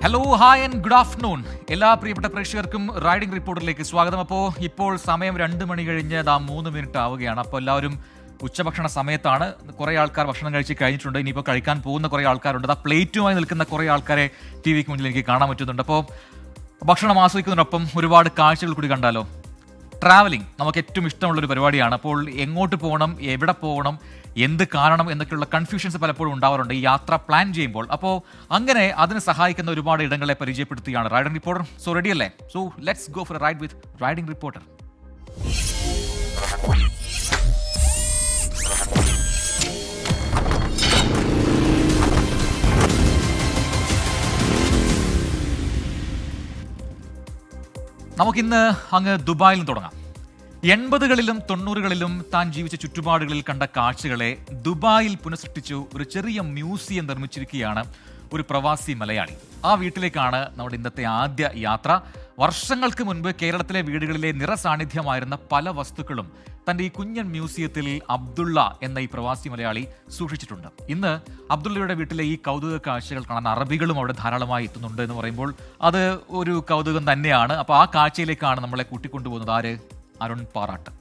Hello hi and good afternoon. എല്ലാ പ്രിയപ്പെട്ട പ്രേക്ഷകർക്കും റൈഡിംഗ് റിപ്പോർട്ടിലേക്ക് സ്വാഗതം. ഇപ്പോൾ സമയം 2 മണി കഴിഞ്ഞ് 3 മിനിറ്റ് ആവുകയാണ്. അപ്പോൾ എല്ലാവരും ഉച്ചഭക്ഷണ സമയത്താണ്. കുറേ ആൾക്കാർ ഭക്ഷണം കഴിച്ച് കഴിഞ്ഞിട്ടുണ്ട്. ഇനിയിപ്പോൾ കഴിക്കാൻ പോകുന്ന കുറേ ആൾക്കാരുണ്ട്. പ്ലേറ്റുമായി നിൽക്കുന്ന കുറേ ആൾക്കാരെ ടി വിക്ക് മുന്നിൽ എനിക്ക് കാണാൻ പറ്റുന്നുണ്ട്. അപ്പോൾ ഭക്ഷണം ആസ്വദിക്കുന്നതിനൊപ്പം ഒരുപാട് കാഴ്ചകൾ കൂടി കണ്ടാലോ. ട്രാവലിംഗ് നമുക്ക് ഏറ്റവും ഇഷ്ടമുള്ളൊരു പരിപാടിയാണ്. അപ്പോൾ എങ്ങോട്ട് പോകണം, എവിടെ പോകണം, എന്ത് കാണണം എന്നൊക്കെയുള്ള കൺഫ്യൂഷൻസ് പലപ്പോഴും ഉണ്ടാവാറുണ്ട് ഈ യാത്ര പ്ലാൻ ചെയ്യുമ്പോൾ. അപ്പോൾ അങ്ങനെ അതിന് സഹായിക്കുന്ന ഒരുപാട് ഇടങ്ങളെ പരിചയപ്പെടുത്തുകയാണ് റൈഡിംഗ് റിപ്പോർട്ടർ. സോ റെഡി അല്ലേ? So let's go for A ride with riding reporter. നമുക്കിന്ന് അങ്ങ് ദുബായിൽ നിന്ന് തുടങ്ങാം. 80കളിലും 90കളിലും താൻ ജീവിച്ച ചുറ്റുപാടുകളിൽ കണ്ട കാഴ്ചകളെ ദുബായിൽ പുനഃസൃഷ്ടിച്ചു ഒരു ചെറിയ മ്യൂസിയം നിർമ്മിച്ചിരിക്കുകയാണ് ഒരു പ്രവാസി മലയാളി. ആ വീട്ടിലേക്കാണ് നമ്മുടെ ഇന്നത്തെ ആദ്യ യാത്ര. വർഷങ്ങൾക്ക് മുൻപ് കേരളത്തിലെ വീടുകളിലെ നിറസാന്നിധ്യമായിരുന്ന പല വസ്തുക്കളും തൻ്റെ ഈ കുഞ്ഞൻ മ്യൂസിയത്തിൽ അബ്ദുള്ള എന്ന ഈ പ്രവാസി മലയാളി സൂക്ഷിച്ചിട്ടുണ്ട്. ഇന്ന് അബ്ദുള്ളയുടെ വീട്ടിലെ ഈ കൗതുക കാഴ്ചകൾ കാണാൻ അറബികളും അവിടെ ധാരാളമായി എത്തുന്നുണ്ട് എന്ന് പറയുമ്പോൾ അത് ഒരു കൗതുകം തന്നെയാണ്. അപ്പോൾ ആ കാഴ്ചയിലേക്കാണ് നമ്മളെ കൂട്ടിക്കൊണ്ടുപോകുന്നത്. ആര്? അരുൺ പാറാട്ട്.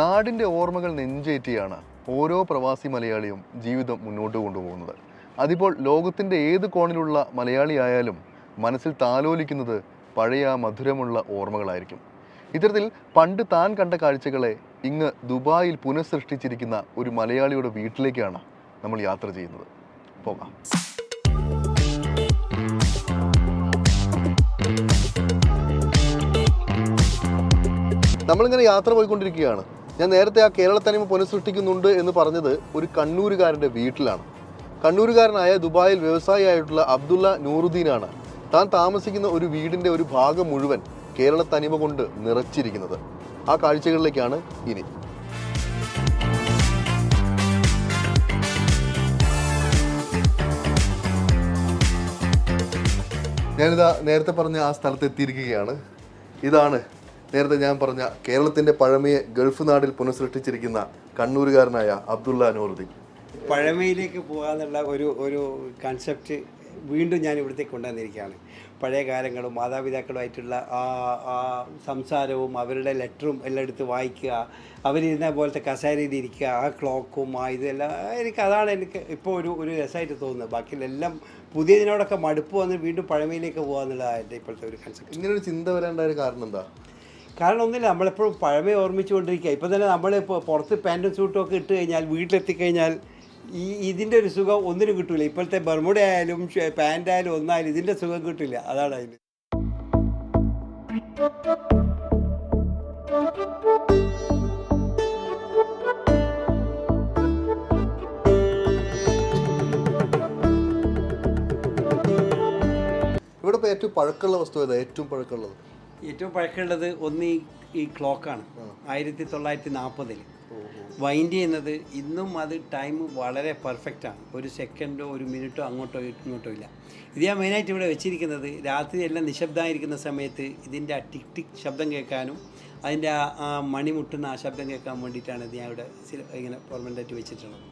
നാടിൻ്റെ ഓർമ്മകൾ നെഞ്ചേറ്റിയാണ് ഓരോ പ്രവാസി മലയാളിയും ജീവിതം മുന്നോട്ട് കൊണ്ടുപോകുന്നത്. അതിപ്പോൾ ലോകത്തിൻ്റെ ഏത് കോണിലുള്ള മലയാളിയായാലും മനസ്സിൽ താലോലിക്കുന്നത് പഴയ മധുരമുള്ള ഓർമ്മകളായിരിക്കും. ഇത്തരത്തിൽ പണ്ട് താൻ കണ്ട കാഴ്ചകളെ ഇങ്ങ് ദുബായിൽ പുനഃസൃഷ്ടിച്ചിരിക്കുന്ന ഒരു മലയാളിയുടെ വീട്ടിലേക്കാണ് നമ്മൾ യാത്ര ചെയ്യുന്നത്. പോകാം. നമ്മളിങ്ങനെ യാത്ര പോയിക്കൊണ്ടിരിക്കുകയാണ്. ഞാൻ നേരത്തെ ആ കേരള തനിമ പുനഃസൃഷ്ടിക്കുന്നുണ്ട് എന്ന് പറഞ്ഞത് ഒരു കണ്ണൂരുകാരൻ്റെ വീട്ടിലാണ്. കണ്ണൂരുകാരനായ ദുബായിൽ വ്യവസായിയായിട്ടുള്ള അബ്ദുള്ള നൂറുദ്ദീനാണ് താൻ താമസിക്കുന്ന ഒരു വീടിൻ്റെ ഒരു ഭാഗം മുഴുവൻ കേരള തനിമ കൊണ്ട് നിറച്ചിരിക്കുന്നത്. ആ കാഴ്ചകളിലേക്കാണ് ഇനി. ഞാനിതാ നേരത്തെ പറഞ്ഞ ആ സ്ഥലത്ത് എത്തിയിരിക്കുകയാണ്. ഇതാണ് നേരത്തെ ഞാൻ പറഞ്ഞ കേരളത്തിൻ്റെ പഴമയെ ഗൾഫ് നാടിൽ പുനഃസൃഷ്ടിച്ചിരിക്കുന്ന കണ്ണൂരുകാരനായ അബ്ദുള്ള നൂറുദ്ദീൻ. പഴമയിലേക്ക് പോകാന്നുള്ള ഒരു കൺസെപ്റ്റ് വീണ്ടും ഞാൻ ഇവിടത്തേക്ക് കൊണ്ടുവന്നിരിക്കുകയാണ്. പഴയ കാലങ്ങളും മാതാപിതാക്കളുമായിട്ടുള്ള ആ സംസാരവും അവരുടെ ലെറ്ററും എല്ലാം എടുത്ത് വായിക്കുക, അവരിരുന്ന പോലത്തെ കസേരയിൽ ഇരിക്കുക, ആ ക്ലോക്കും ഇതെല്ലാം അതാണ് എനിക്ക് ഇപ്പോൾ ഒരു രസമായിട്ട് തോന്നുന്നത്. ബാക്കിയെല്ലാം പുതിയതിനോടൊക്കെ മടുപ്പ് വന്ന് വീണ്ടും പഴമയിലേക്ക് പോകാന്നുള്ളതാണ് എൻ്റെ ഇപ്പോഴത്തെ ഒരു കൺസെപ്റ്റ്. ഇങ്ങനൊരു ചിന്ത വരേണ്ടായ കാരണം എന്താ? കാരണം ഒന്നുമില്ല, നമ്മളെപ്പോഴും പഴമയെ ഓർമ്മിച്ചുകൊണ്ടിരിക്കുക. ഇപ്പോൾ തന്നെ നമ്മളിപ്പോൾ പുറത്ത് പാൻറ്റും സൂട്ടും ഒക്കെ ഇട്ട് കഴിഞ്ഞാൽ വീട്ടിലെത്തിക്കഴിഞ്ഞാൽ ഇതിൻ്റെ ഒരു സുഖം ഒന്നിനും കിട്ടില്ല. ഇപ്പോഴത്തെ ബർമുഡ ആയാലും പാൻ്റായാലും ഒന്നായാലും ഇതിൻ്റെ സുഖം കിട്ടില്ല. അതാണ് അതിന്. ഇവിടെ ഇപ്പോൾ ഏറ്റവും പഴക്കമുള്ള വസ്തു ഏതാ? ഏറ്റവും പഴക്കമുള്ളത് ഒന്ന് ഈ ക്ലോക്കാണ്. 1940 വൈൻഡ് ചെയ്യുന്നത്. ഇന്നും അത് ടൈം വളരെ പെർഫെക്റ്റാണ്. ഒരു സെക്കൻഡോ ഒരു മിനിറ്റോ അങ്ങോട്ടോ ഇങ്ങോട്ടോ ഇല്ല. ഇത് ഞാൻ മെയിനായിട്ട് ഇവിടെ വെച്ചിരിക്കുന്നത് രാത്രി എല്ലാം നിശബ്ദമായിരിക്കുന്ന സമയത്ത് ഇതിൻ്റെ ആ ടിക് ടിക് ശബ്ദം കേൾക്കാനും അതിൻ്റെ ആ മണി മുട്ടുന്ന ആ ശബ്ദം കേൾക്കാൻ വേണ്ടിയിട്ടാണ് ഇത് ഞാൻ ഇവിടെ ഇങ്ങനെ പെർമനൻ്റായിട്ട് വെച്ചിട്ടുള്ളത്.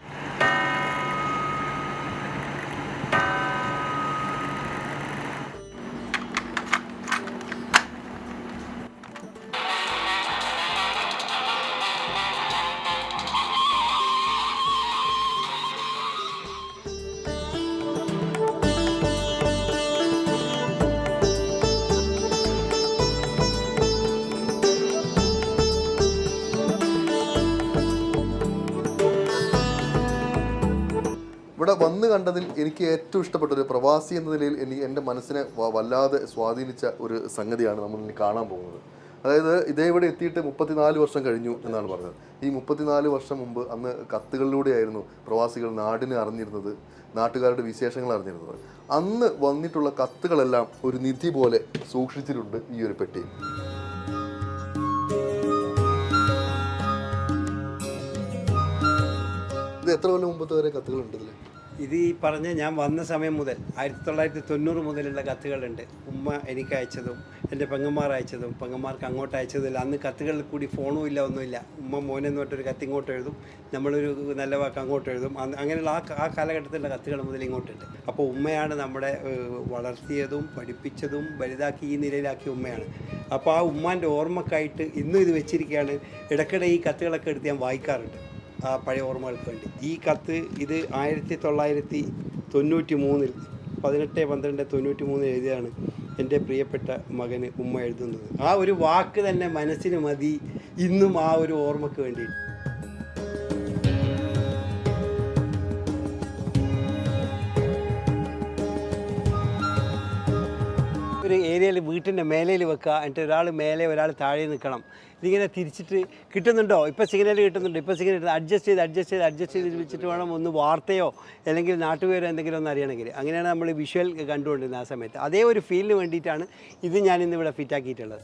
ഇവിടെ വന്ന് കണ്ടതിൽ എനിക്ക് ഏറ്റവും ഇഷ്ടപ്പെട്ട ഒരു പ്രവാസി എന്ന നിലയിൽ എൻ്റെ മനസ്സിനെ വല്ലാതെ സ്വാധീനിച്ച ഒരു സംഗതിയാണ് നമ്മൾ ഇനി കാണാൻ പോകുന്നത്. അതായത് ഇതേ ഇവിടെ എത്തിയിട്ട് 34 വർഷം കഴിഞ്ഞു എന്നാണ് പറഞ്ഞത്. ഈ 34 വർഷം മുമ്പ് അന്ന് കത്തുകളിലൂടെയായിരുന്നു പ്രവാസികൾ നാടിനെ അറിഞ്ഞിരുന്നത്, നാട്ടുകാരുടെ വിശേഷങ്ങൾ അറിഞ്ഞിരുന്നത്. അന്ന് വന്നിട്ടുള്ള കത്തുകളെല്ലാം ഒരു നിധി പോലെ സൂക്ഷിച്ചിട്ടുണ്ട് ഈ ഒരു പെട്ടിയിൽ. ഇത് എത്ര കൊല്ലം മുമ്പത്തെ വരെ കത്തുകളുണ്ട് ഇതിൽ? ഇത് ഈ പറഞ്ഞ ഞാൻ വന്ന സമയം മുതൽ 1990 മുതലുള്ള കത്തുകളുണ്ട്. ഉമ്മ എനിക്ക് അയച്ചതും എൻ്റെ പെങ്ങന്മാർ അയച്ചതും പെങ്ങന്മാർക്ക് അങ്ങോട്ട് അയച്ചതുമില്ല. അന്ന് കത്തുകളിൽ കൂടി ഫോണും ഇല്ല, ഒന്നുമില്ല. ഉമ്മ മോനെന്ന് പറഞ്ഞിട്ടൊരു കത്ത് ഇങ്ങോട്ട് എഴുതും, നമ്മളൊരു നല്ല വാക്ക് അങ്ങോട്ട് എഴുതും. അങ്ങനെയുള്ള ആ കാലഘട്ടത്തിലുള്ള കത്തുകൾ മുതൽ ഇങ്ങോട്ടുണ്ട്. അപ്പോൾ ഉമ്മയാണ് നമ്മളെ വളർത്തിയതും പഠിപ്പിച്ചതും വലുതാക്കി ഈ നിലയിലാക്കിയ ഉമ്മയാണ്. അപ്പോൾ ആ ഉമ്മാൻ്റെ ഓർമ്മക്കായിട്ട് ഇന്നും ഇത് വെച്ചിരിക്കുകയാണ്. ഇടയ്ക്കിടെ ഈ കത്തുകളൊക്കെ എടുത്ത് ഞാൻ വായിക്കാറുണ്ട് ആ പഴയ ഓർമ്മകൾക്ക് വേണ്ടി. ഈ കത്ത് ഇത് 1993 18/12/93 എഴുതിയാണ് എൻ്റെ പ്രിയപ്പെട്ട മകന് ഉമ്മ എഴുതുന്നത്. ആ ഒരു വാക്ക് തന്നെ മനസ്സിന് മതി ഇന്നും ആ ഒരു ഓർമ്മയ്ക്ക് വേണ്ടിയിട്ട്. ഒരു ഏരിയയിൽ വീട്ടിൻ്റെ മേലയിൽ വെക്കുക, എന്നിട്ട് ഒരാൾ മേലെ ഒരാൾ താഴെ നിൽക്കണം. ഇതിങ്ങനെ തിരിച്ചിട്ട് കിട്ടുന്നുണ്ടോ, ഇപ്പോൾ സിഗ്നൽ കിട്ടുന്നുണ്ടോ, ഇപ്പോൾ സിഗ്നൽ അഡ്ജസ്റ്റ് ചെയ്ത് വെച്ചിട്ട് വേണം ഒന്ന് വാർത്തയോ അല്ലെങ്കിൽ നാട്ടുപേരോ എന്തെങ്കിലും ഒന്ന് അറിയണമെങ്കിൽ. അങ്ങനെയാണ് നമ്മൾ വിഷ്വൽ കണ്ടുകൊണ്ടിരുന്നത് ആ സമയത്ത്. അതേ ഒരു ഫീലിന് വേണ്ടിയിട്ടാണ് ഇത് ഞാനിന്നിവിടെ ഫിറ്റാക്കിയിട്ടുള്ളത്.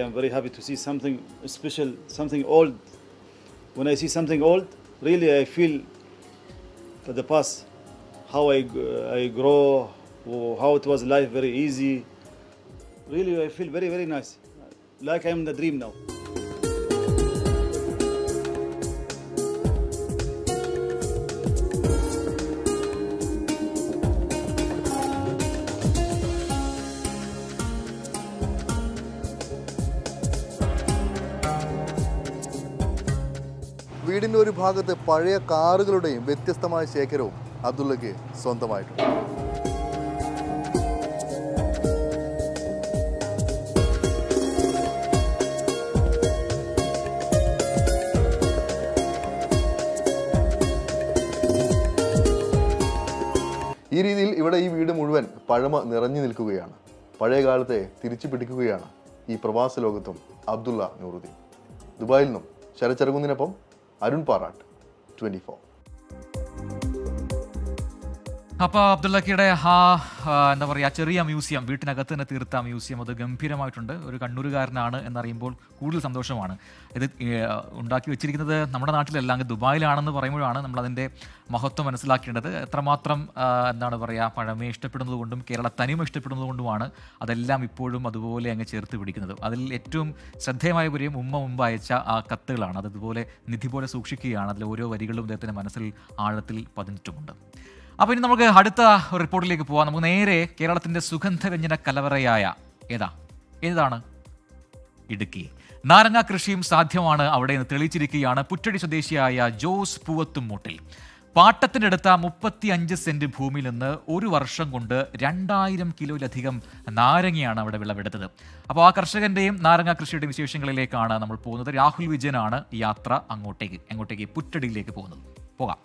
I'm very happy to see something special, something old. When I see something old, really I feel for the past, how I grow, how it was life very easy. Really I feel very, very nice, like I'm in the dream now. വീടിൻ്റെ ഒരു ഭാഗത്ത് പഴയ കാറുകളുടെയും വ്യത്യസ്തമായ ശേഖരവും അബ്ദുള്ളയ്ക്ക് സ്വന്തമായിട്ടുണ്ട്. ഈ രീതിയിൽ ഇവിടെ ഈ വീട് മുഴുവൻ പഴമ നിറഞ്ഞു നിൽക്കുകയാണ്. പഴയ കാലത്തെ തിരിച്ചു പിടിക്കുകയാണ് ഈ പ്രവാസ ലോകത്തും അബ്ദുള്ള നൂറുദ്ദീൻ. ദുബായിൽ നിന്നും ശരചരകുന്നിനൊപ്പം അരുൺ പാറാട്ട്, 24. അപ്പോൾ അബ്ദുള്ളക്കയുടെ എന്താ പറയുക, ചെറിയ മ്യൂസിയം, വീട്ടിനകത്ത് തന്നെ തീർത്ത മ്യൂസിയം, അത് ഗംഭീരമായിട്ടുണ്ട്. ഒരു കണ്ണൂരുകാരനാണ് എന്നറിയുമ്പോൾ കൂടുതൽ സന്തോഷമാണ്. ഇത് ഉണ്ടാക്കി വെച്ചിരിക്കുന്നത് നമ്മുടെ നാട്ടിലല്ല, അങ്ങ് ദുബായിലാണെന്ന് പറയുമ്പോഴാണ് നമ്മളതിൻ്റെ മഹത്വം മനസ്സിലാക്കേണ്ടത്. എത്രമാത്രം എന്താണ് പറയുക, പഴമയെ ഇഷ്ടപ്പെടുന്നത് കൊണ്ടും കേരള തനിമ ഇഷ്ടപ്പെടുന്നത് കൊണ്ടുമാണ് അതെല്ലാം ഇപ്പോഴും അതുപോലെ അങ്ങ് ചേർത്ത് പിടിക്കുന്നത്. അതിൽ ഏറ്റവും ശ്രദ്ധേയമായ കാര്യം ഉമ്മ മുമ്പ് അയച്ച ആ കത്തുകളാണ്. അതുപോലെ നിധി പോലെ സൂക്ഷിക്കുകയാണ്. അതിലെ ഓരോ വരികളും അദ്ദേഹത്തിൻ്റെ മനസ്സിൽ ആഴത്തിൽ പതിഞ്ഞിട്ടുമുണ്ട്. അപ്പോൾ ഇനി നമുക്ക് അടുത്ത റിപ്പോർട്ടിലേക്ക് പോകാം. നമുക്ക് നേരെ കേരളത്തിൻ്റെ സുഗന്ധവ്യഞ്ജന കലവറയായ ഏതാണ് ഇടുക്കി. നാരങ്ങ കൃഷിയും സാധ്യമാണ് അവിടെ നിന്ന് തെളിയിച്ചിരിക്കുകയാണ് പുറ്റടി സ്വദേശിയായ ജോസ് പൂവത്തുംമൂട്ടിൽ. പാട്ടത്തിനെടുത്ത 35 സെന്റ് ഭൂമിയിൽ നിന്ന് ഒരു വർഷം കൊണ്ട് 2000 കിലോയിലധികം നാരങ്ങയാണ് അവിടെ വിളവെടുത്തത്. അപ്പോൾ ആ കർഷകന്റെയും നാരങ്ങ കൃഷിയുടെയും വിശേഷങ്ങളിലേക്കാണ് നമ്മൾ പോകുന്നത്. രാഹുൽ വിജയനാണ് യാത്ര അങ്ങോട്ടേക്ക് പുറ്റടിയിലേക്ക് പോകാം.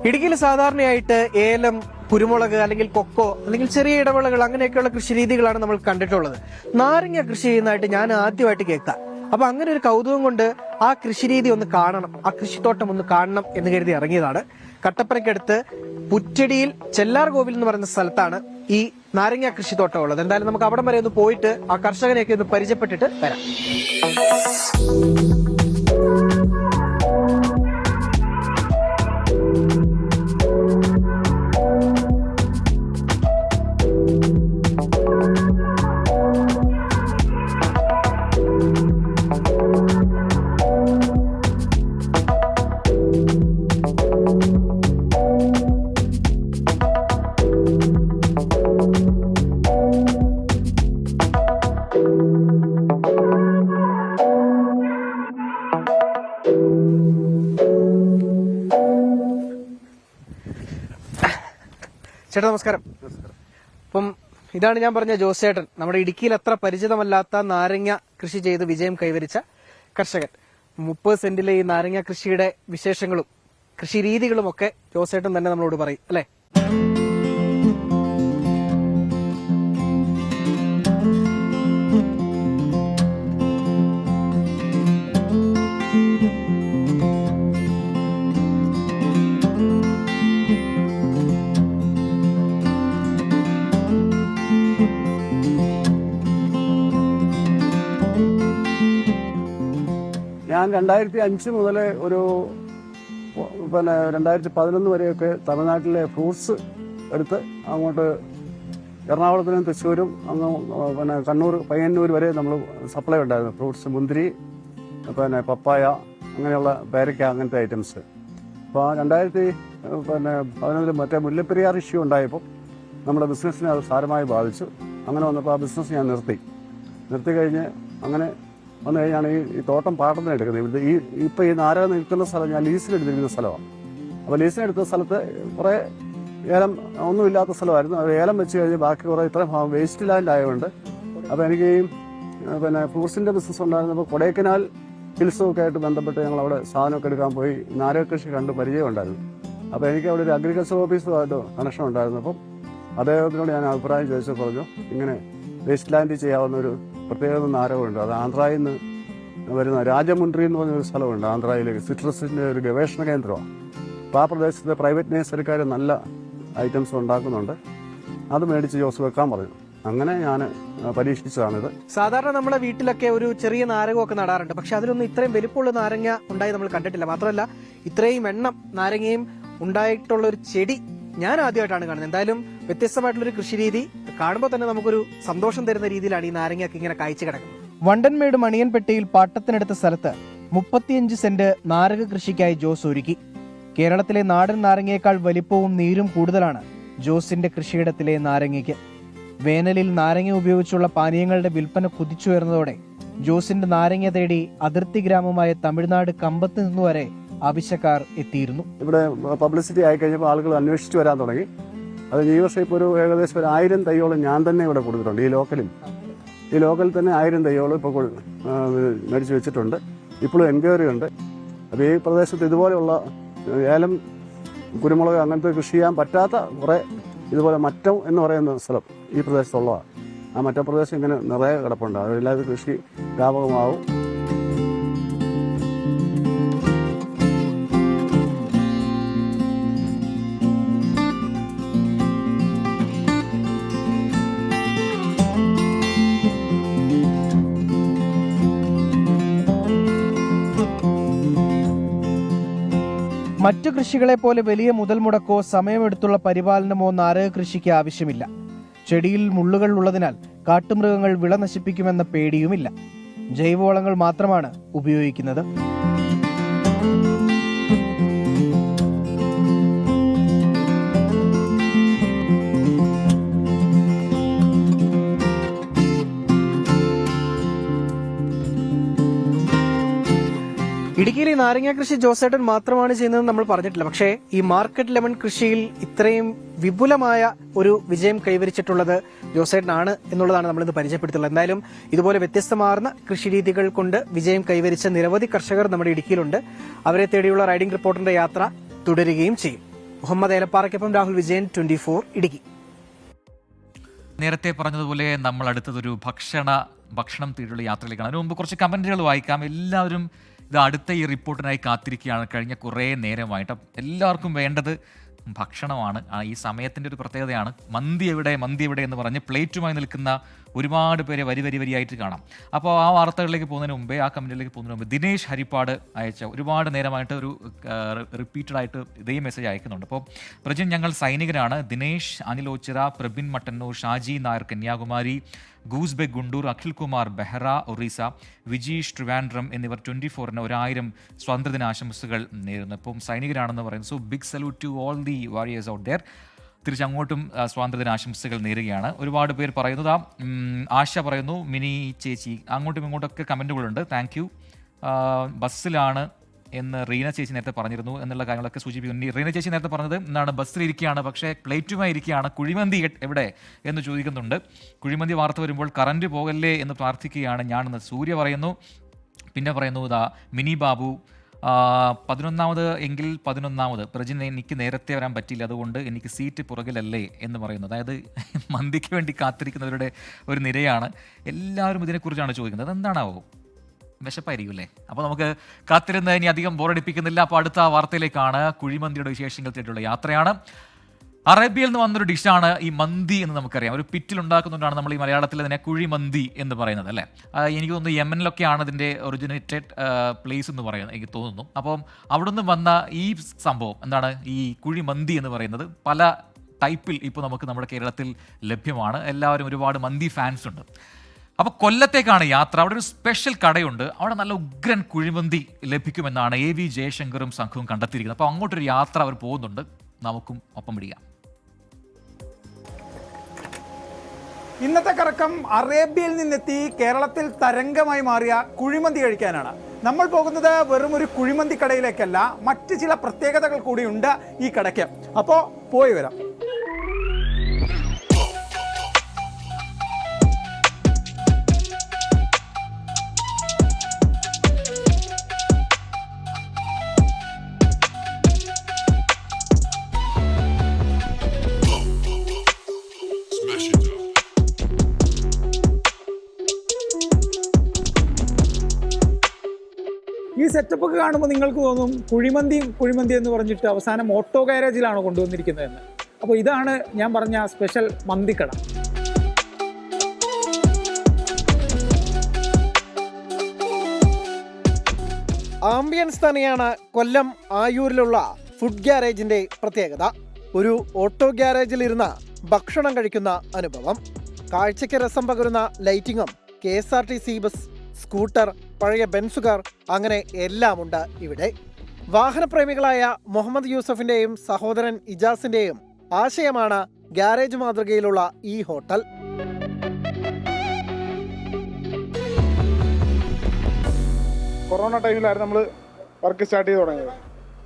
ഇടുക്കിയിൽ സാധാരണയായിട്ട് ഏലം, കുരുമുളക് അല്ലെങ്കിൽ കൊക്കോ അല്ലെങ്കിൽ ചെറിയ ഇടവേളകൾ അങ്ങനെയൊക്കെയുള്ള കൃഷി രീതികളാണ് നമ്മൾ കണ്ടിട്ടുള്ളത്. നാരങ്ങ കൃഷി ചെയ്യുന്നതായിട്ട് ഞാൻ ആദ്യമായിട്ട് കേൾക്കാം. അപ്പൊ അങ്ങനെ ഒരു കൗതുകം കൊണ്ട് ആ കൃഷിരീതി ഒന്ന് കാണണം, ആ കൃഷിത്തോട്ടം ഒന്ന് കാണണം എന്ന് കരുതി ഇറങ്ങിയതാണ്. കട്ടപ്പനയ്ക്കടുത്ത് പുറ്റടിയിൽ ചെല്ലാർ കോവിൽ എന്ന് പറയുന്ന സ്ഥലത്താണ് ഈ നാരങ്ങ കൃഷിത്തോട്ടം ഉള്ളത്. എന്തായാലും നമുക്ക് അവിടം വരെ ഒന്ന് പോയിട്ട് ആ കർഷകനെയൊക്കെ ഒന്ന് പരിചയപ്പെട്ടിട്ട് വരാം. ചേട്ടാ നമസ്കാരം. അപ്പം ഇതാണ് ഞാൻ പറഞ്ഞ ജോസേട്ടൻ, നമ്മുടെ ഇടുക്കിയിൽ അത്ര പരിചിതമല്ലാത്ത നാരങ്ങ കൃഷി ചെയ്ത് വിജയം കൈവരിച്ച കർഷകൻ. 30 സെന്റിലെ ഈ നാരങ്ങ കൃഷിയുടെ വിശേഷങ്ങളും കൃഷി രീതികളും ഒക്കെ ജോസേട്ടൻ തന്നെ നമ്മളോട് പറയും അല്ലെ? ഞാൻ 2005 മുതൽ ഒരു പിന്നെ 2011 വരെയൊക്കെ തമിഴ്നാട്ടിലെ ഫ്രൂട്ട്സ് എടുത്ത് അങ്ങോട്ട് എറണാകുളത്തിനും തൃശ്ശൂരും അങ്ങ് പിന്നെ കണ്ണൂർ പയ്യന്നൂർ വരെ നമ്മൾ സപ്ലൈ ഉണ്ടായിരുന്നു. ഫ്രൂട്ട്സ്, മുന്തിരി, പിന്നെ പപ്പായ, അങ്ങനെയുള്ള പേരയ്ക്ക, അങ്ങനത്തെ ഐറ്റംസ്. അപ്പോൾ 2011 മറ്റേ മുല്ലപ്പെരിയാർ ഇഷ്യൂ ഉണ്ടായപ്പോൾ നമ്മുടെ ബിസിനസ്സിനെ അത് സാരമായി ബാധിച്ചു. അങ്ങനെ വന്നപ്പോൾ ആ ബിസിനസ് ഞാൻ നിർത്തി കഴിഞ്ഞ് അങ്ങനെ വന്നു കഴിഞ്ഞാണ് ഈ തോട്ടം പാട്ടത്തിന് എടുക്കുന്നത്. ഇപ്പോൾ ഈ നാരക നിൽക്കുന്ന സ്ഥലം ഞാൻ ലീസിനെടുത്തിരിക്കുന്ന സ്ഥലമാണ്. അപ്പോൾ ലീസിനെടുത്ത സ്ഥലത്ത് കുറേ ഏലം ഒന്നുമില്ലാത്ത സ്ഥലമായിരുന്നു. അത് ഏലം വെച്ച് കഴിഞ്ഞ് ബാക്കി കുറേ ഇത്രയും വേസ്റ്റ് ലാൻഡ് ആയതുകൊണ്ട് അപ്പോൾ എനിക്ക് ഈ പിന്നെ ഫ്രൂട്ട്സിൻ്റെ ബിസിനസ് ഉണ്ടായിരുന്നപ്പോൾ കൊടൈക്കനാൽ ഹിൽസും ഒക്കെ ആയിട്ട് ബന്ധപ്പെട്ട് ഞങ്ങൾ അവിടെ സാധനമൊക്കെ എടുക്കാൻ പോയി നാരക കൃഷി കണ്ട് പരിചയമുണ്ടായിരുന്നു. അപ്പോൾ എനിക്ക് അവിടെ ഒരു അഗ്രികൾച്ചർ ഓഫീസുമായിട്ട് കണക്ഷൻ ഉണ്ടായിരുന്നു. അപ്പം അദ്ദേഹത്തിനോട് ഞാൻ അഭിപ്രായം ചോദിച്ചു, പറഞ്ഞു ഇങ്ങനെ വേസ്റ്റ് ലാൻഡിൽ ചെയ്യാവുന്ന ഒരു പ്രത്യേക നാരകമുണ്ട്. അത് ആന്ധ്രയിൽ നിന്ന് വരുന്ന രാജമുണ്ട്രി എന്ന് പറഞ്ഞൊരു സ്ഥലമുണ്ട്. ആന്ധ്രയിൽ സിട്രസിൻ്റെ ഒരു ഗവേഷണ കേന്ദ്രമാണ്. അപ്പോൾ ആ പ്രദേശത്തെ പ്രൈവറ്റ് നേഴ്സറിക്കാർ നല്ല ഐറ്റംസ് ഉണ്ടാക്കുന്നുണ്ട്. അത് മേടിച്ച് ജോസ് വെക്കാൻ പറഞ്ഞു. അങ്ങനെ ഞാൻ പരീക്ഷിച്ചതാണിത്. സാധാരണ നമ്മുടെ വീട്ടിലൊക്കെ ഒരു ചെറിയ നാരകമൊക്കെ നടാറുണ്ട്. പക്ഷെ അതിലൊന്നും ഇത്രയും വലിപ്പമുള്ള നാരങ്ങ ഉണ്ടായി നമ്മൾ കണ്ടിട്ടില്ല. മാത്രമല്ല ഇത്രയും എണ്ണം നാരങ്ങയും ഉണ്ടായിട്ടുള്ള ഒരു ചെടി ഞാൻ ആദ്യമായിട്ടാണ് കാണുന്നത്. എന്തായാലും വ്യത്യസ്തമായിട്ടുള്ളൊരു കൃഷിരീതി കാണുമ്പോൾ തന്നെ നമുക്കൊരു സന്തോഷം തരുന്ന രീതിയിലാണ് ഈ നാരങ്ങയൊക്കെ ഇങ്ങനെ കായ്ച്ചു കിടക്കുന്നത്. വണ്ടൻമേട് മണിയൻപെട്ടിയിൽ പാട്ടത്തിനെടുത്ത സ്ഥലത്ത് 35 സെന്റ് നാരക കൃഷിക്കായി ജോസ് ഒരുക്കി. കേരളത്തിലെ നാടൻ നാരങ്ങയേക്കാൾ വലിപ്പവും നീരും കൂടുതലാണ് ജോസിന്റെ കൃഷിയിടത്തിലെ നാരങ്ങയ്ക്ക്. വേനലിൽ നാരങ്ങ ഉപയോഗിച്ചുള്ള പാനീയങ്ങളുടെ വിൽപ്പന കുതിച്ചുയർന്നതോടെ ജോസിന്റെ നാരങ്ങ തേടി അതിർത്തി ഗ്രാമമായ തമിഴ്നാട് കമ്പത്ത് നിന്നുവരെ ആവശ്യക്കാർ എത്തിയിരുന്നു. ഇവിടെ പബ്ലിസിറ്റി ആയി കഴിഞ്ഞപ്പോൾ ആളുകൾ അന്വേഷിച്ച് വരാൻ തുടങ്ങി. അത് ഈ വർഷം ഇപ്പോൾ ഒരു ഏകദേശം 1000 തൈയോളം ഞാൻ തന്നെ ഇവിടെ കൊടുത്തിട്ടുണ്ട്. ഈ ലോക്കലിൽ തന്നെ 1000 തൈയോളം ഇപ്പോൾ മേടിച്ച് വെച്ചിട്ടുണ്ട്. ഇപ്പോഴും എൻക്വയറി ഉണ്ട്. അപ്പോൾ ഈ പ്രദേശത്ത് ഇതുപോലെയുള്ള ഏലം, കുരുമുളക് അങ്ങനത്തെ കൃഷി ചെയ്യാൻ പറ്റാത്ത കുറേ ഇതുപോലെ മറ്റം എന്ന് പറയുന്ന സ്ഥലം ഈ പ്രദേശത്തുള്ളതാണ്. ആ മറ്റപ്രദേശം ഇങ്ങനെ നിറയെ കിടപ്പുണ്ട്. അതില്ലാതെ കൃഷി വ്യാപകമാവും. മറ്റു കൃഷികളെ പോലെ വലിയ മുതൽ മുടക്കോ സമയമെടുത്തുള്ള പരിപാലനമോ നാരക കൃഷിക്ക് ആവശ്യമില്ല. ചെടിയിൽ മുള്ളുകൾ ഉള്ളതിനാൽ കാട്ടുമൃഗങ്ങൾ വിള നശിപ്പിക്കുമെന്ന പേടിയുമില്ല. ജൈവവളങ്ങൾ മാത്രമാണ് ഉപയോഗിക്കുന്നത്. ഇടുക്കിയിൽ ഈ നാരങ്ങ കൃഷി ജോസേട്ടൻ മാത്രമാണ് ചെയ്യുന്നത് നമ്മൾ പറഞ്ഞിട്ടില്ല. പക്ഷേ ഈ മാർക്കറ്റ് ലെമൺ കൃഷിയിൽ ഇത്രയും വിപുലമായ ഒരു വിജയം കൈവരിച്ചിട്ടുള്ളത് ജോസേട്ടനാണ് എന്നുള്ളതാണ് നമ്മളിന്ന് പരിചയപ്പെടുത്തുള്ളത്. എന്തായാലും ഇതുപോലെ വ്യത്യസ്തമാർന്ന കൃഷിരീതികൾ കൊണ്ട് വിജയം കൈവരിച്ച നിരവധി കർഷകർ നമ്മുടെ ഇടുക്കിയിലുണ്ട്. അവരെ തേടിയുള്ള റൈഡിംഗ് റിപ്പോർട്ടറിന്റെ യാത്ര തുടരുകയും ചെയ്യും. മുഹമ്മദ് ഏലപ്പാറയ്ക്കൊപ്പം രാഹുൽ വിജയൻ, 24 ഇടുക്കി. നേരത്തെ പറഞ്ഞതുപോലെ നമ്മൾ അടുത്തതൊരു ഭക്ഷണം തേടിയുള്ള യാത്രയിലേക്കാണ്. അതിനു മുമ്പ് കുറച്ച് കമന്റുകൾ വായിക്കാം. എല്ലാവരും ഇത് അടുത്ത ഈ റിപ്പോർട്ടിനായി കാത്തിരിക്കുകയാണ് കഴിഞ്ഞ കുറേ നേരമായിട്ട്. എല്ലാവർക്കും വേണ്ടത് ഭക്ഷണമാണ്. ഈ സമയത്തിൻ്റെ ഒരു പ്രത്യേകതയാണ്. മന്തി എവിടെ എന്ന് പറഞ്ഞ് പ്ലേറ്റുമായി നിൽക്കുന്ന ഒരുപാട് പേരെ വരിയായിട്ട് കാണാം. അപ്പോൾ ആ വാർത്തകളിലേക്ക് പോകുന്നതിന് മുമ്പേ, ആ കമൻറ്റിലേക്ക് പോകുന്നതിന് മുമ്പ് ദിനേശ് ഹരിപ്പാട് അയച്ച ഒരുപാട് നേരമായിട്ട് ഒരു റിപ്പീറ്റഡ് ആയിട്ട് ഇതേ മെസ്സേജ് അയക്കുന്നുണ്ട്. അപ്പോൾ പ്രജിൻ, ഞങ്ങൾ സൈനികരാണ്. ദിനേശ് അനിലോച്ചിറ, പ്രബിൻ മട്ടന്നൂർ, ഷാജി നായർ കന്യാകുമാരി, ഗൂസ്ബെഗ് ഗുണ്ടൂർ, അഖിൽ കുമാർ ബെഹ്റ ഒറീസ, വിജീഷ് ട്രിവാൻഡ്രം എന്നിവർ 24-ന് 1000 സ്വാതന്ത്ര്യദിന ആശംസകൾ നേരുന്നു. ഇപ്പം സൈനികരാണെന്ന് പറയുന്നു. So big salute to all the warriors out there. തിരിച്ചങ്ങോട്ടും സ്വാതന്ത്ര്യദിന ആശംസകൾ നേരുകയാണ്. ഒരുപാട് പേർ പറയുന്നത്, ആശ പറയുന്നു, മിനി ചേച്ചി, അങ്ങോട്ടും ഇങ്ങോട്ടൊക്കെ കമൻറ്റുകളുണ്ട്. Thank you. ബസ്സിലാണ് എന്ന് റീന ചേച്ചി നേരത്തെ പറഞ്ഞിരുന്നു എന്നുള്ള കാര്യങ്ങളൊക്കെ സൂചിപ്പിക്കുന്നു. റീന ചേച്ചി നേരത്തെ പറഞ്ഞത് എന്താണ്, ബസ്സിലിരിക്കുകയാണ് പക്ഷേ പ്ലേറ്റുമായി ഇരിക്കുകയാണ്, കുഴിമന്തി എവിടെ എന്ന് ചോദിക്കുന്നുണ്ട്. കുഴിമന്തി വാർത്ത വരുമ്പോൾ കറണ്ട് പോകല്ലേ എന്ന് പ്രാർത്ഥിക്കുകയാണ് ഞാനെന്ന് സൂര്യ പറയുന്നു. പിന്നെ പറയുന്നു മിനി ബാബു, 11ാമത് പ്രജിൻ, എനിക്ക് നേരത്തെ വരാൻ പറ്റില്ല, അതുകൊണ്ട് എനിക്ക് സീറ്റ് പുറകിലല്ലേ എന്ന് പറയുന്നു. അതായത് മന്തിക്ക് വേണ്ടി കാത്തിരിക്കുന്നവരുടെ ഒരു നിരയാണ്. എല്ലാവരും ഇതിനെക്കുറിച്ചാണ് ചോദിക്കുന്നത്. എന്താണാവോ, വിശപ്പായിരിക്കും അല്ലേ? അപ്പോൾ നമുക്ക് കാത്തിരുന്ന് ഇനി അധികം ബോറടിപ്പിക്കുന്നില്ല. അപ്പോൾ അടുത്ത വാർത്തയിലേക്കാണ്. കുഴിമന്തിയുടെ വിശേഷങ്ങൾ തേടിയുള്ള യാത്രയാണ്. അറേബ്യയിൽ നിന്ന് വന്നൊരു ഡിഷാണ് ഈ മന്തി എന്ന് നമുക്കറിയാം. ഒരു പിറ്റിൽ ഉണ്ടാക്കുന്നതുകൊണ്ടാണ് നമ്മൾ ഈ മലയാളത്തിൽ അതിനെ കുഴിമന്തി എന്ന് പറയുന്നത് അല്ലേ. എനിക്ക് തോന്നുന്നു യമനിലൊക്കെയാണ് അതിൻ്റെ ഒറിജിനേറ്റഡ് പ്ലേസ് എന്ന് പറയുന്നത് എനിക്ക് തോന്നുന്നു. അപ്പം അവിടെ നിന്ന് വന്ന ഈ സംഭവം എന്താണ് ഈ കുഴിമന്തി എന്ന് പറയുന്നത് പല ടൈപ്പിൽ ഇപ്പോൾ നമുക്ക് നമ്മുടെ കേരളത്തിൽ ലഭ്യമാണ്. എല്ലാവരും ഒരുപാട് മന്തി ഫാൻസ് ഉണ്ട്. അപ്പോൾ കൊല്ലത്തേക്കാണ് യാത്ര. അവിടെ ഒരു സ്പെഷ്യൽ കടയുണ്ട്. അവിടെ നല്ല ഉഗ്രൻ കുഴിമന്തി ലഭിക്കുമെന്നാണ് AV ജയശങ്കറും സംഘവും കണ്ടെത്തിയിരിക്കുന്നത്. അപ്പോൾ അങ്ങോട്ടൊരു യാത്ര അവർ പോകുന്നുണ്ട്. നമുക്കും ഒപ്പം പിടിക്കാം. ഇന്നത്തെ കറക്കം അറേബ്യയിൽ നിന്നെത്തി കേരളത്തിൽ തരംഗമായി മാറിയ കുഴിമന്തി കഴിക്കാനാണ്. നമ്മൾ പോകുന്നത് വെറും ഒരു കുഴിമന്തി കടയിലേക്കല്ല, മറ്റ് ചില പ്രത്യേകതകൾ കൂടിയുണ്ട് ഈ കടയ്ക്ക്. അപ്പോൾ പോയി വരാം. ഈ സെറ്റപ്പ് ഒക്കെ കാണുമ്പോൾ നിങ്ങൾക്ക് തോന്നും കുഴിമന്തി എന്ന് പറഞ്ഞിട്ട് അവസാനം ഓട്ടോ ഗാരേജിലാണ് കൊണ്ടുവന്നിരിക്കുന്നതെന്ന്. അപ്പോൾ ഇതാണ് ഞാൻ പറഞ്ഞ സ്പെഷ്യൽ മന്തിക്കട. ആംബിയൻസ് തന്നെയാണ് കൊല്ലം ആയൂരിലുള്ള ഫുഡ് ഗ്യാരേജിന്റെ പ്രത്യേകത. ഒരു ഓട്ടോ ഗ്യാരേജിലിരുന്ന ഭക്ഷണം കഴിക്കുന്ന അനുഭവം. കാഴ്ചയ്ക്ക് രസം പകരുന്ന ലൈറ്റിങ്ങും KSRTC ബസ്, സ്കൂട്ടർ, പഴയ ബെൻസുകാർ, അങ്ങനെ എല്ലാമുണ്ട് ഇവിടെ. വാഹനപ്രേമികളായ മുഹമ്മദ് യൂസഫിന്റെയും സഹോദരൻ ഇജാസിന്റെയും ആശയമാണ് ഗ്യാരേജ് മാതൃകയിലുള്ള ഈ ഹോട്ടൽ. കൊറോണ ടൈമിലായിരുന്നു നമ്മൾ വർക്ക് സ്റ്റാർട്ട് ചെയ്ത് തുടങ്ങിയത്.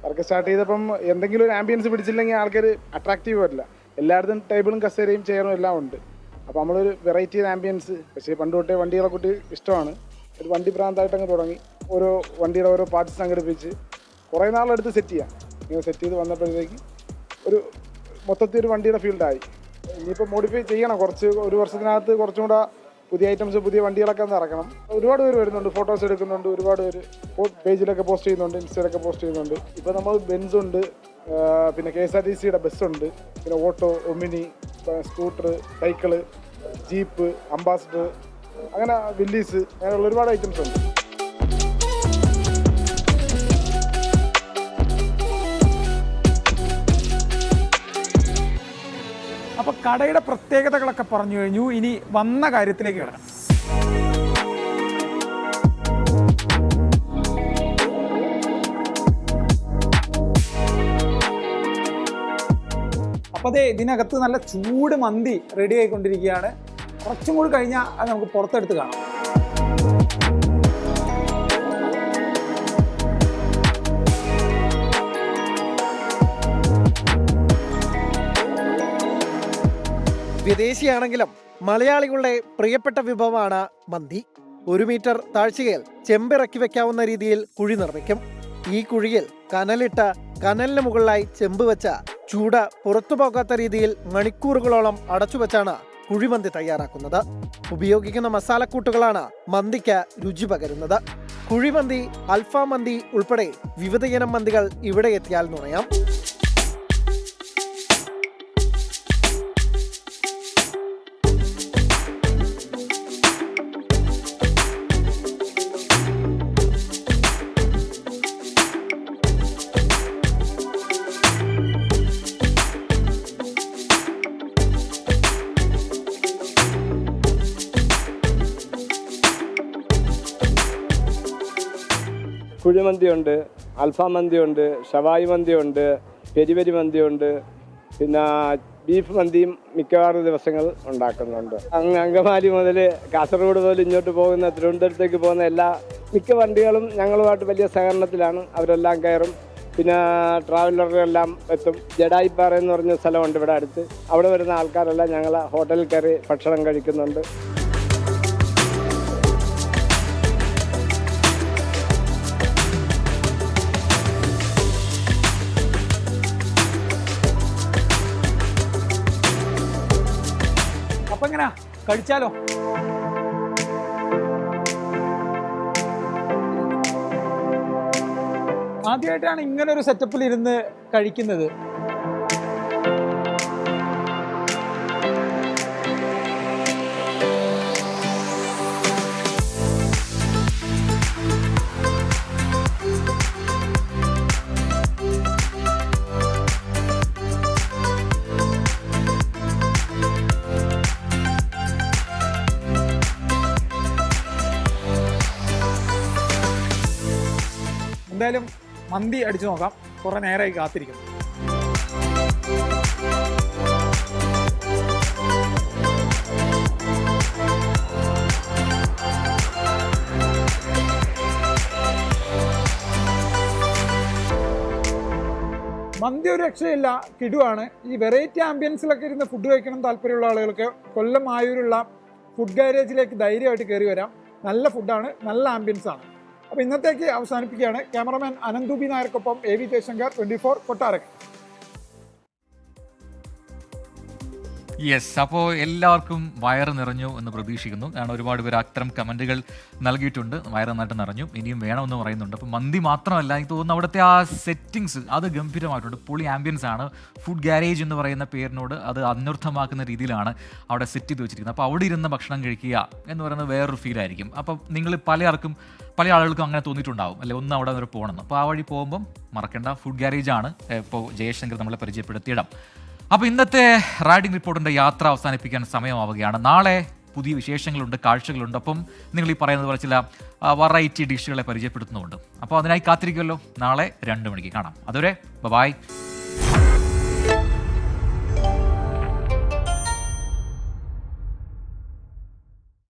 വർക്ക് സ്റ്റാർട്ട് ചെയ്തപ്പം എന്തെങ്കിലും ഒരു ആംബിയൻസ് പിടിച്ചില്ലെങ്കിൽ ആൾക്കാർ അട്രാക്റ്റീവ് വരില്ല. എല്ലായിടത്തും ടേബിളും കസേരയും ചെയറും എല്ലാം ഉണ്ട്. അപ്പോൾ നമ്മളൊരു വെറൈറ്റി ആംബിയൻസ്, പക്ഷേ പണ്ട് തൊട്ടേ വണ്ടികളെ കൂട്ടി ഇഷ്ടമാണ്. ഒരു വണ്ടി ഭ്രാന്തായിട്ട് അങ്ങ് തുടങ്ങി. ഓരോ വണ്ടിയുടെ ഓരോ പാർട്സ് സംഘടിപ്പിച്ച് കുറേ നാളെടുത്ത് സെറ്റ് ചെയ്യാം. ഇങ്ങനെ സെറ്റ് ചെയ്ത് വന്നപ്പോഴത്തേക്ക് ഒരു മൊത്തത്തിൽ ഒരു വണ്ടിയുടെ ഫീൽഡായി. ഇനിയിപ്പോൾ മോഡിഫൈ ചെയ്യണം. ഒരു വർഷത്തിനകത്ത് കുറച്ചും കൂടെ പുതിയ ഐറ്റംസ്, പുതിയ വണ്ടികളൊക്കെ ഒന്ന് ഇറക്കണം. ഒരുപാട് പേര് വരുന്നുണ്ട്, ഫോട്ടോസ് എടുക്കുന്നുണ്ട്, ഒരുപാട് പേര് പേജിലൊക്കെ പോസ്റ്റ് ചെയ്യുന്നുണ്ട്, ഇൻസ്റ്റയിലൊക്കെ പോസ്റ്റ് ചെയ്യുന്നുണ്ട്. ഇപ്പോൾ നമ്മൾ ബെൻസ് ഉണ്ട്, പിന്നെ KSRTCയുടെ ബസ്സുണ്ട്, പിന്നെ auto, Omni, scooter, cycle, jeep, ambassador, അങ്ങനെ വില്ലീസ്, അങ്ങനെയുള്ള ഒരുപാട് ഐറ്റംസ് ഉണ്ട്. അപ്പോൾ കടയുടെ പ്രത്യേകതകളൊക്കെ പറഞ്ഞു കഴിഞ്ഞു. ഇനി വന്ന കാര്യത്തിലേക്ക് കിടക്കാം. അപ്പോൾ അതേ ഇതിനകത്ത് നല്ല ചൂട് മന്തി റെഡി ആയിക്കൊണ്ടിരിക്കുകയാണ്. കുറച്ചും കൂടി കഴിഞ്ഞാൽ അത് നമുക്ക് പുറത്തെടുത്ത് കാണാം. വിദേശിയാണെങ്കിലും മലയാളികളുടെ പ്രിയപ്പെട്ട വിഭവമാണ് മന്തി. 1 മീറ്റർ താഴ്ചയിൽ ചെമ്പിറക്കി വെക്കാവുന്ന രീതിയിൽ കുഴി നിർമ്മിക്കും. ഈ കുഴിയിൽ കനലിട്ട് കനലിന് മുകളിലായി ചെമ്പ് വെച്ച ചൂട് പുറത്തു പോകാത്ത രീതിയിൽ മണിക്കൂറുകളോളം അടച്ചുവെച്ചാണ് കുഴിമന്തി തയ്യാറാക്കുന്നത്. ഉപയോഗിക്കുന്ന മസാലക്കൂട്ടുകളാണ് മന്തിക്ക് രുചി പകരുന്നത്. കുഴിമന്തി, അൽഫാം മന്തി ഉൾപ്പെടെ വിവിധയിനം മന്തികൾ ഇവിടെ എത്തിയാൽ നുണയാം. കുഴിമന്തിയുണ്ട്, അൽഫാം മന്തിയുണ്ട്, ഷവായി മന്തിയുണ്ട്, പെരിപെരി മന്തിയുണ്ട്, പിന്നെ ബീഫ് മന്തിയും മിക്കവാറും ദിവസങ്ങൾ ഉണ്ടാക്കുന്നുണ്ട്. അങ്കമാലി മുതൽ കാസർഗോഡ് മുതൽ ഇങ്ങോട്ട് പോകുന്ന തിരുവനന്തപുരത്തേക്ക് പോകുന്ന എല്ലാ മിക്ക വണ്ടികളും ഞങ്ങളുമായിട്ട് വലിയ സഹകരണത്തിലാണ്. അവരെല്ലാം കയറും. പിന്നെ ട്രാവലറെല്ലാം എത്തും. ജഡായിപ്പാറ എന്ന് പറഞ്ഞ സ്ഥലമുണ്ട് ഇവിടെ അടുത്ത്. അവിടെ വരുന്ന ആൾക്കാരെല്ലാം ഞങ്ങൾ ഹോട്ടലിൽ കയറി ഭക്ഷണം കഴിക്കുന്നുണ്ട്. അപ്പം എങ്ങനെയാ, കഴിച്ചാലോ? ആദ്യമായിട്ടാണ് ഇങ്ങനെ ഒരു സെറ്റപ്പിൽ ഇരുന്ന് കഴിക്കുന്നത്. എന്തായാലും മന്തി അടിച്ചു നോക്കാം, കുറേ നേരമായി കാത്തിരിക്കുന്നു. മന്തി ഒരു രക്ഷയില്ല, കിടുവാണ്. ഈ വെറൈറ്റി ആംബിയൻസിലൊക്കെ ഇരുന്ന് ഫുഡ് കഴിക്കണം താല്പര്യമുള്ള ആളുകൾക്ക് കൊല്ലം ആയൂരുള്ള ഫുഡ് ഗാരേജിലേക്ക് ധൈര്യമായിട്ട് കയറി വരാം. നല്ല ഫുഡാണ്, നല്ല ആംബിയൻസ് ആണ്. അപ്പോൾ ഇന്നത്തേക്ക് അവസാനിപ്പിക്കുകയാണ്. ക്യാമറമാൻ അനന്തുബി നായർക്കൊപ്പം AV ജയശങ്കർ, 24 കൊട്ടാരക്കര. യെസ്, അപ്പോൾ എല്ലാവർക്കും വയറ് നിറഞ്ഞു എന്ന് പ്രതീക്ഷിക്കുന്നു. കാരണം ഒരുപാട് പേര് അത്തരം കമൻറ്റുകൾ നൽകിയിട്ടുണ്ട്. വയറ് നന്നായിട്ട് നിറഞ്ഞു, ഇനിയും വേണമെന്ന് പറയുന്നുണ്ട്. അപ്പോൾ മന്തി മാത്രമല്ല, എനിക്ക് തോന്നുന്നു അവിടുത്തെ ആ സെറ്റിങ്സ് അത് ഗംഭീരമായിട്ടുണ്ട്. പൊളി ആംബിയൻസ് ആണ്. ഫുഡ് ഗാരേജ് എന്ന് പറയുന്ന പേരിനോട് അത് അന്വർത്ഥമാക്കുന്ന രീതിയിലാണ് അവിടെ സെറ്റ് ചെയ്ത് വെച്ചിരിക്കുന്നത്. അപ്പോൾ അവിടെ ഇരുന്ന് ഭക്ഷണം കഴിക്കുക എന്ന് പറയുന്നത് വേറൊരു ഫീലായിരിക്കും. അപ്പോൾ നിങ്ങൾ പല ആളുകൾക്കും അങ്ങനെ തോന്നിയിട്ടുണ്ടാവും, അല്ലെ, ഒന്ന് അവിടെ വരെ പോകണമെന്ന്. അപ്പോൾ ആ വഴി പോകുമ്പം മറക്കേണ്ട, ഫുഡ് ഗാരേജ് ആണ് ഇപ്പോൾ ജയശങ്കർ നമ്മളെ പരിചയപ്പെടുത്തിയിടം. അപ്പോൾ ഇന്നത്തെ റൈഡിംഗ് റിപ്പോർട്ടിൻ്റെ യാത്ര അവസാനിപ്പിക്കാൻ സമയമാവുകയാണ്. നാളെ പുതിയ വിശേഷങ്ങളുണ്ട്, കാഴ്ചകളുണ്ട്. അപ്പം നിങ്ങൾ ഈ പറയുന്നത് പോലെ ചില വെറൈറ്റി ഡിഷുകളെ പരിചയപ്പെടുത്തുന്നുണ്ട്. അപ്പോൾ അതിനായി കാത്തിരിക്കുമല്ലോ. നാളെ 2 മണിക്ക് കാണാം. അതുവരെ ബൈ.